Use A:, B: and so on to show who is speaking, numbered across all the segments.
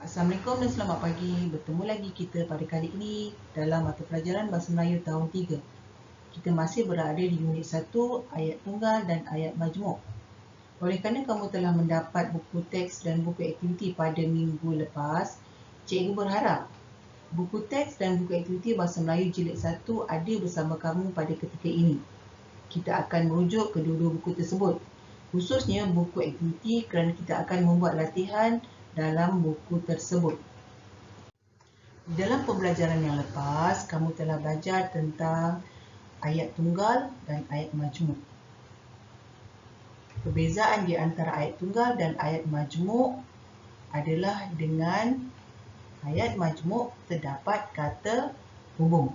A: Assalamualaikum dan selamat pagi. Bertemu lagi kita pada kali ini dalam mata pelajaran Bahasa Melayu tahun 3. Kita masih berada di unit 1, ayat tunggal dan ayat majmuk. Oleh kerana kamu telah mendapat buku teks dan buku aktiviti pada minggu lepas, cikgu berharap buku teks dan buku aktiviti Bahasa Melayu jilid 1 ada bersama kamu pada ketika ini. Kita akan merujuk kedua-dua buku tersebut, khususnya buku aktiviti kerana kita akan membuat latihan dalam buku tersebut. Dalam pembelajaran yang lepas, kamu telah belajar tentang ayat tunggal dan ayat majmuk. Perbezaan di antara ayat tunggal dan ayat majmuk adalah dengan ayat majmuk terdapat kata hubung.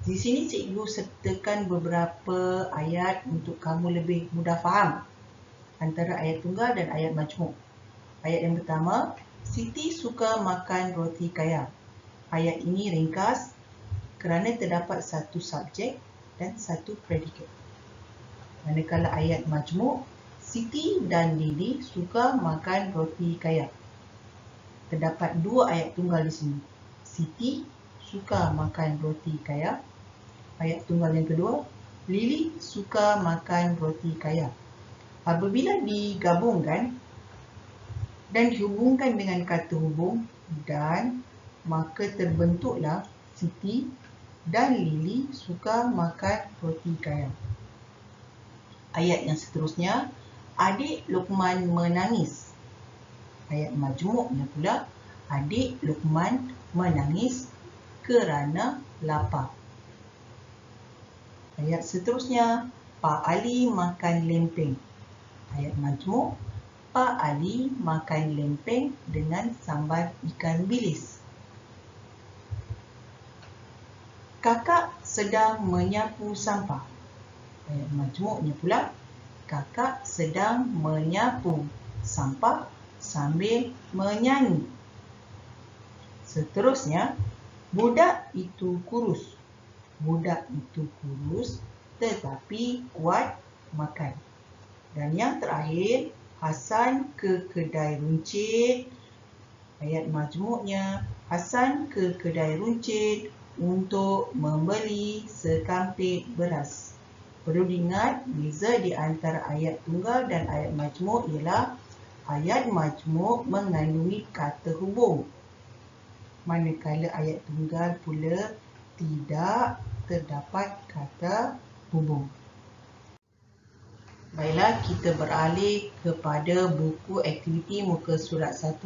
A: Di sini cikgu sertakan beberapa ayat untuk kamu lebih mudah faham antara ayat tunggal dan ayat majmuk. Ayat yang pertama, Siti suka makan roti kaya. Ayat ini ringkas kerana terdapat satu subjek dan satu predikat. Manakala ayat majmuk, Siti dan Lily suka makan roti kaya. Terdapat dua ayat tunggal di sini. Siti suka makan roti kaya. Ayat tunggal yang kedua, Lily suka makan roti kaya. Apabila digabungkan dan dihubungkan dengan kata hubung dan, maka terbentuklah Siti dan Lily suka makan roti kaya. Ayat yang seterusnya, adik Luqman menangis. Ayat majmuknya pula, adik Luqman menangis kerana lapar. Ayat seterusnya, Pak Ali makan lempeng. Ayat majmuk, Pak Ali makan lempeng dengan sambal ikan bilis. Kakak sedang menyapu sampah. Ayat majmuknya pula, kakak sedang menyapu sampah sambil menyanyi. Seterusnya, budak itu kurus. Budak itu kurus tetapi kuat makan. Dan yang terakhir, Hasan ke kedai runcit. Ayat majmuknya, Hasan ke kedai runcit untuk membeli sekampit beras. Perlu diingat, beza di antara ayat tunggal dan ayat majmuk ialah ayat majmuk mengandungi kata hubung, manakala ayat tunggal pula tidak terdapat kata hubung. Baiklah, kita beralih kepada buku aktiviti muka surat 1.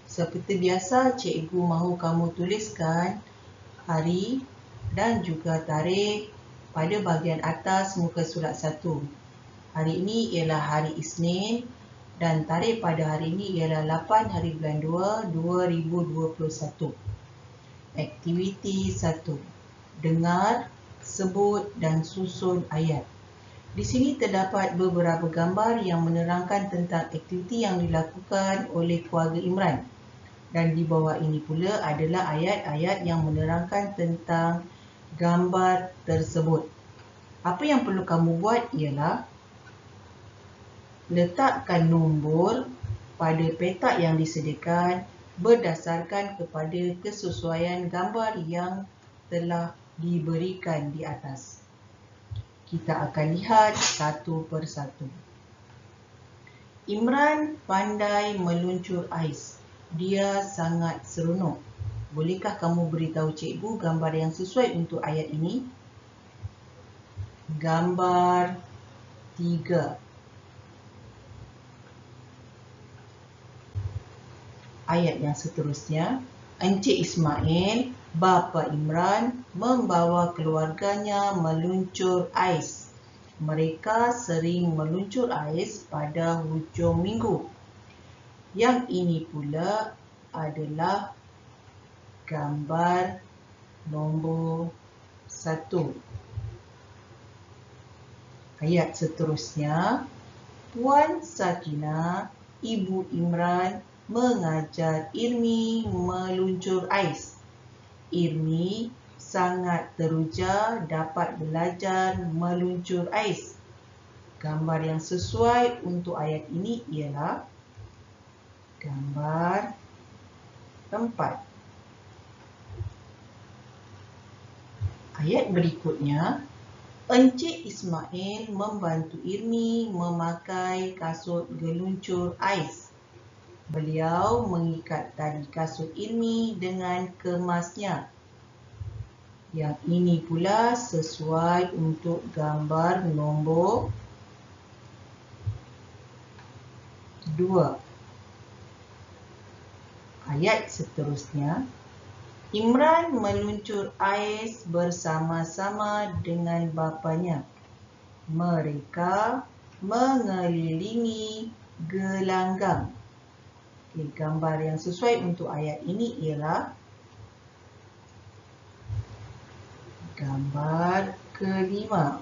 A: Seperti biasa, cikgu mahu kamu tuliskan hari dan juga tarikh pada bahagian atas muka surat 1. Hari ini ialah hari Isnin dan tarikh pada hari ini ialah 8 hari bulan 2, 2021. Aktiviti 1. Dengar, sebut dan susun ayat. Di sini terdapat beberapa gambar yang menerangkan tentang aktiviti yang dilakukan oleh keluarga Imran. Dan di bawah ini pula adalah ayat-ayat yang menerangkan tentang gambar tersebut. Apa yang perlu kamu buat ialah letakkan nombor pada petak yang disediakan berdasarkan kepada kesesuaian gambar yang telah diberikan di atas. Kita akan lihat satu persatu. Imran pandai meluncur ais. Dia sangat seronok. Bolehkah kamu beritahu cikgu gambar yang sesuai untuk ayat ini? Gambar 3. Ayat yang seterusnya, Encik Ismail, bapa Imran, membawa keluarganya meluncur ais. Mereka sering meluncur ais pada hujung minggu. Yang ini pula adalah gambar nombor 1. Ayat seterusnya, Puan Sakinah, Ibu Imran, mengajar Irmi meluncur ais. Irmi sangat teruja dapat belajar meluncur ais. Gambar yang sesuai untuk ayat ini ialah gambar 4. Ayat berikutnya, Encik Ismail membantu Irmi memakai kasut geluncur ais. Beliau mengikat tali kasut Irmi dengan kemasnya. Yang ini pula sesuai untuk gambar nombor 2. Ayat seterusnya, Imran meluncur ais bersama-sama dengan bapanya. Mereka mengelilingi gelanggang. Gambar yang sesuai untuk ayat ini ialah gambar kelima.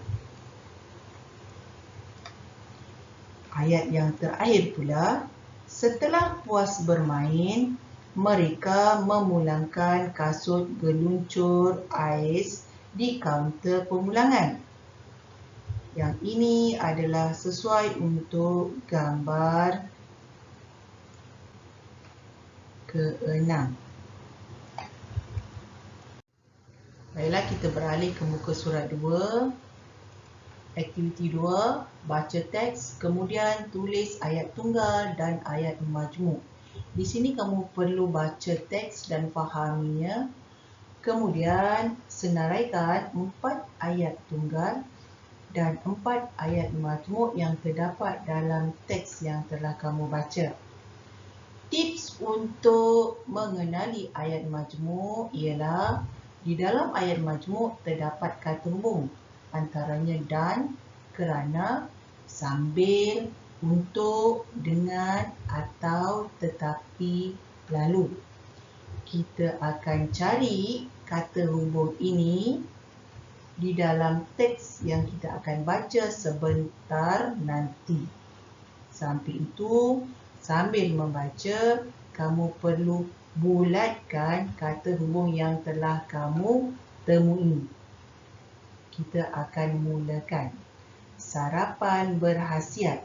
A: Ayat yang terakhir pula, setelah puas bermain, mereka memulangkan kasut geluncur ais di kaunter pemulangan. Yang ini adalah sesuai untuk gambar ke-6. Baiklah, kita beralih ke muka surat 2. Aktiviti 2, baca teks, kemudian tulis ayat tunggal dan ayat majmuk. Di sini kamu perlu baca teks dan fahaminya. Kemudian senaraikan 4 ayat tunggal dan 4 ayat majmuk yang terdapat dalam teks yang telah kamu baca. Tips untuk mengenali ayat majmuk ialah di dalam ayat majmuk terdapat kata hubung antaranya dan, kerana, sambil, untuk, dengan atau tetapi, lalu. Kita akan cari kata hubung ini di dalam teks yang kita akan baca sebentar nanti. Sampai itu, sambil membaca, kamu perlu bulatkan kata hubung yang telah kamu temui. Kita akan mulakan. Sarapan berkhasiat.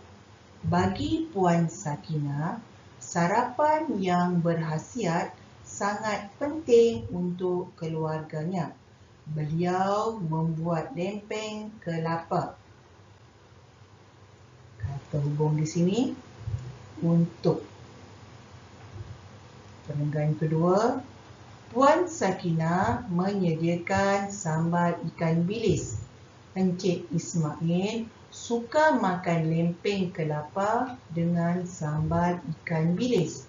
A: Bagi Puan Sakinah, sarapan yang berkhasiat sangat penting untuk keluarganya. Beliau membuat lempeng kelapa. Kata hubung di sini, untuk. Perenggan kedua, Puan Sakinah menyediakan sambal ikan bilis. Encik Ismail suka makan lempeng kelapa dengan sambal ikan bilis.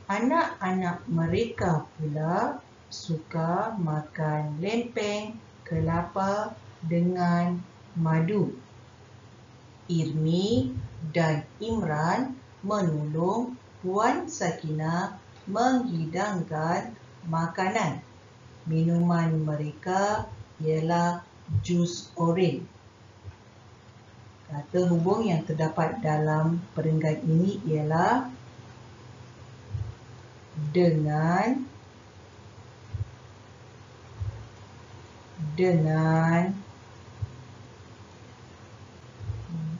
A: Anak-anak mereka pula suka makan lempeng kelapa dengan madu. Irmi dan Imran menolong Puan Sakinah menghidangkan makanan. Minuman mereka ialah jus oren. Kata hubung yang terdapat dalam perenggan ini ialah dengan,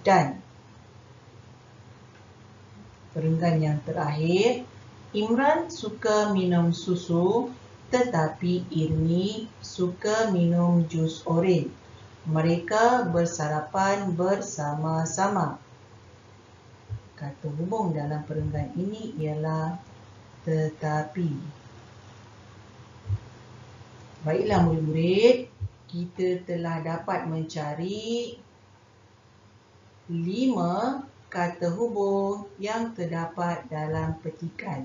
A: dan. Perenggan yang terakhir, Imran suka minum susu, tetapi Irmi suka minum jus oren. Mereka bersarapan bersama-sama. Kata hubung dalam perenggan ini ialah tetapi. Baiklah murid-murid, kita telah dapat mencari 5 kata hubung yang terdapat dalam petikan.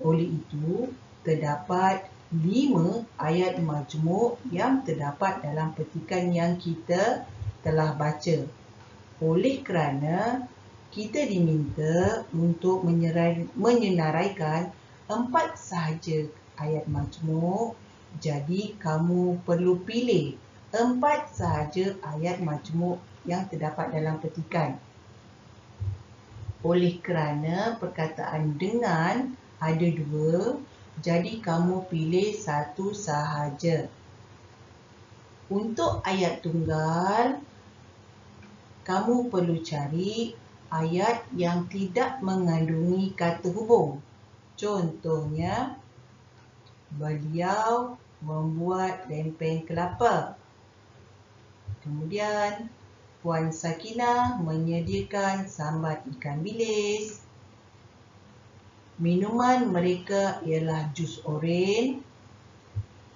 A: Oleh itu, terdapat 5 ayat majmuk yang terdapat dalam petikan yang kita telah baca. Oleh kerana kita diminta untuk menyenaraikan 4 sahaja ayat majmuk, jadi kamu perlu pilih 4 sahaja ayat majmuk yang terdapat dalam petikan. Oleh kerana perkataan dengan ada 2, jadi kamu pilih 1 sahaja. Untuk ayat tunggal, kamu perlu cari ayat yang tidak mengandungi kata hubung. Contohnya, beliau membuat lempeng kelapa. Kemudian, Puan Sakinah menyediakan sambal ikan bilis. Minuman mereka ialah jus oren.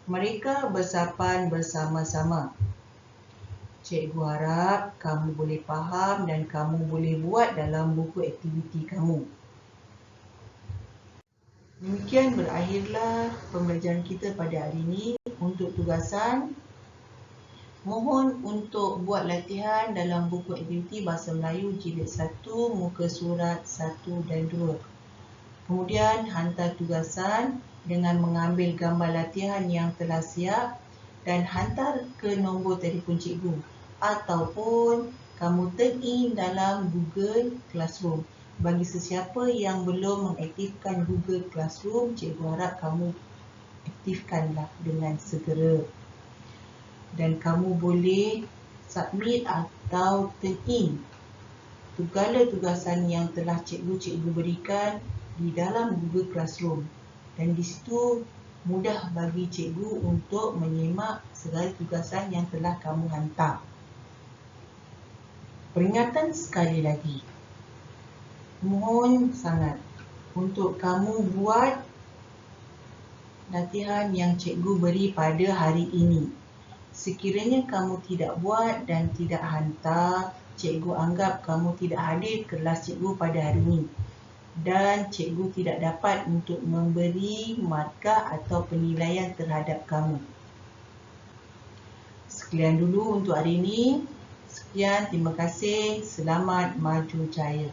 A: Mereka bersapan bersama-sama. Cikgu harap kamu boleh faham dan kamu boleh buat dalam buku aktiviti kamu. Demikian berakhirlah pembelajaran kita pada hari ini. Untuk tugasan, mohon untuk buat latihan dalam buku aktiviti Bahasa Melayu Jilid 1, muka surat 1 dan 2. Kemudian hantar tugasan dengan mengambil gambar latihan yang telah siap dan hantar ke nombor telefon cikgu ataupun kamu turn in dalam Google Classroom. Bagi sesiapa yang belum mengaktifkan Google Classroom, cikgu harap kamu aktifkanlah dengan segera. Dan kamu boleh submit atau turn in segala tugasan yang telah cikgu berikan di dalam Google Classroom. Dan di situ mudah bagi cikgu untuk menyemak segala tugasan yang telah kamu hantar. Peringatan sekali lagi, mohon sangat untuk kamu buat latihan yang cikgu beri pada hari ini. Sekiranya kamu tidak buat dan tidak hantar, cikgu anggap kamu tidak hadir kelas cikgu pada hari ini. Dan cikgu tidak dapat untuk memberi markah atau penilaian terhadap kamu. Sekian dulu untuk hari ini. Sekian, terima kasih. Selamat maju jaya.